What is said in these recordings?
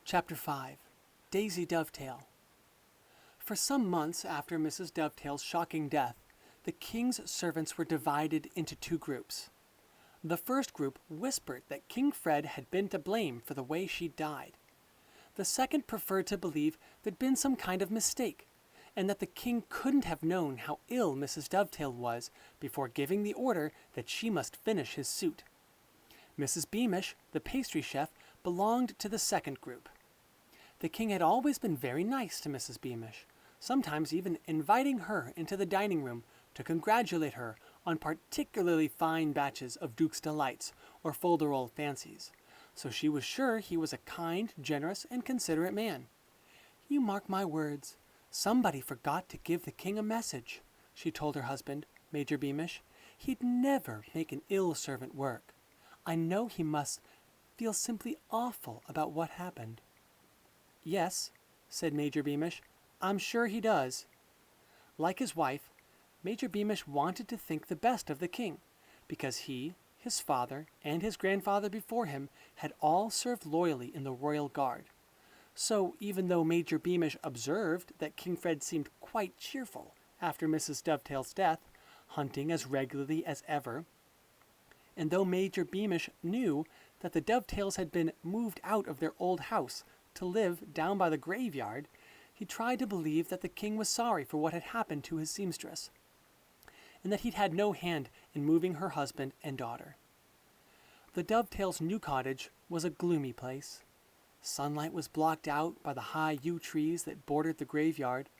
Chapter 5 Daisy Dovetail. For some months after Mrs. Dovetail's shocking death, the king's servants were divided into two groups. The first group whispered that King Fred had been to blame for the way she died. The second preferred to believe there'd been some kind of mistake, and that the king couldn't have known how ill Mrs. Dovetail was before giving the order that she must finish his suit. Mrs. Beamish, the pastry chef, belonged to the second group. The king had always been very nice to Mrs. Beamish, sometimes even inviting her into the dining room to congratulate her on particularly fine batches of Duke's Delights or Folderol fancies, so she was sure he was a kind, generous, and considerate man. "You mark my words, somebody forgot to give the king a message," she told her husband, Major Beamish. "He'd never make an ill servant work. I know he must feel simply awful about what happened." "Yes," said Major Beamish, "I'm sure he does." Like his wife, Major Beamish wanted to think the best of the king, because he, his father, and his grandfather before him had all served loyally in the royal guard. So even though Major Beamish observed that King Fred seemed quite cheerful after Mrs. Dovetail's death, hunting as regularly as ever, and though Major Beamish knew that the Dovetails had been moved out of their old house to live down by the graveyard, he tried to believe that the king was sorry for what had happened to his seamstress, and that he'd had no hand in moving her husband and daughter. The Dovetails' new cottage was a gloomy place. Sunlight was blocked out by the high yew trees that bordered the graveyard,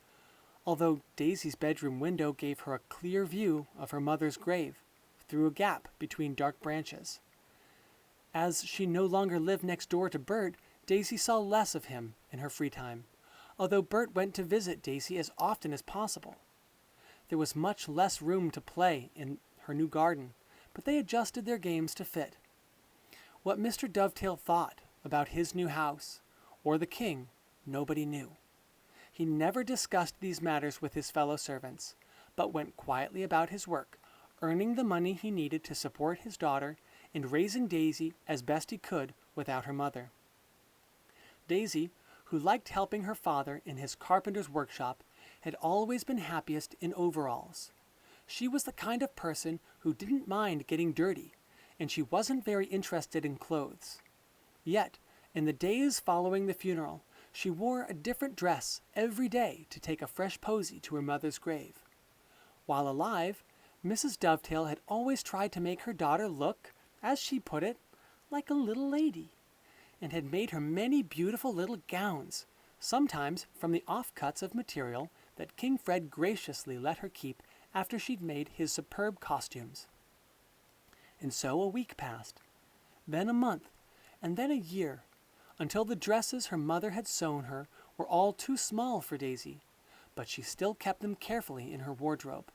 although Daisy's bedroom window gave her a clear view of her mother's grave through a gap between dark branches. As she no longer lived next door to Bert, Daisy saw less of him in her free time, although Bert went to visit Daisy as often as possible. There was much less room to play in her new garden, but they adjusted their games to fit. What Mr. Dovetail thought about his new house, or the king, nobody knew. He never discussed these matters with his fellow servants, but went quietly about his work, earning the money he needed to support his daughter and raising Daisy as best he could without her mother. Daisy, who liked helping her father in his carpenter's workshop, had always been happiest in overalls. She was the kind of person who didn't mind getting dirty, and she wasn't very interested in clothes. Yet, in the days following the funeral, she wore a different dress every day to take a fresh posy to her mother's grave. While alive, Mrs. Dovetail had always tried to make her daughter look, as she put it, like a little lady, and had made her many beautiful little gowns, sometimes from the offcuts of material that King Fred graciously let her keep after she'd made his superb costumes. And so a week passed, then a month, and then a year, until the dresses her mother had sewn her were all too small for Daisy, but she still kept them carefully in her wardrobe.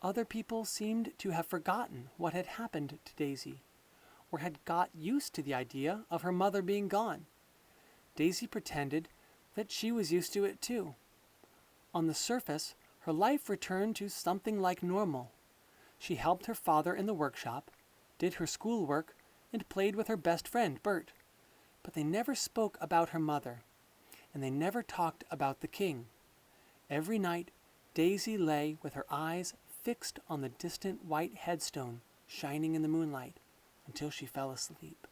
Other people seemed to have forgotten what had happened to Daisy, or had got used to the idea of her mother being gone. Daisy pretended that she was used to it too. On the surface, her life returned to something like normal. She helped her father in the workshop, did her schoolwork, and played with her best friend, Bert. But they never spoke about her mother, and they never talked about the king. Every night, Daisy lay with her eyes fixed on the distant white headstone shining in the moonlight until she fell asleep.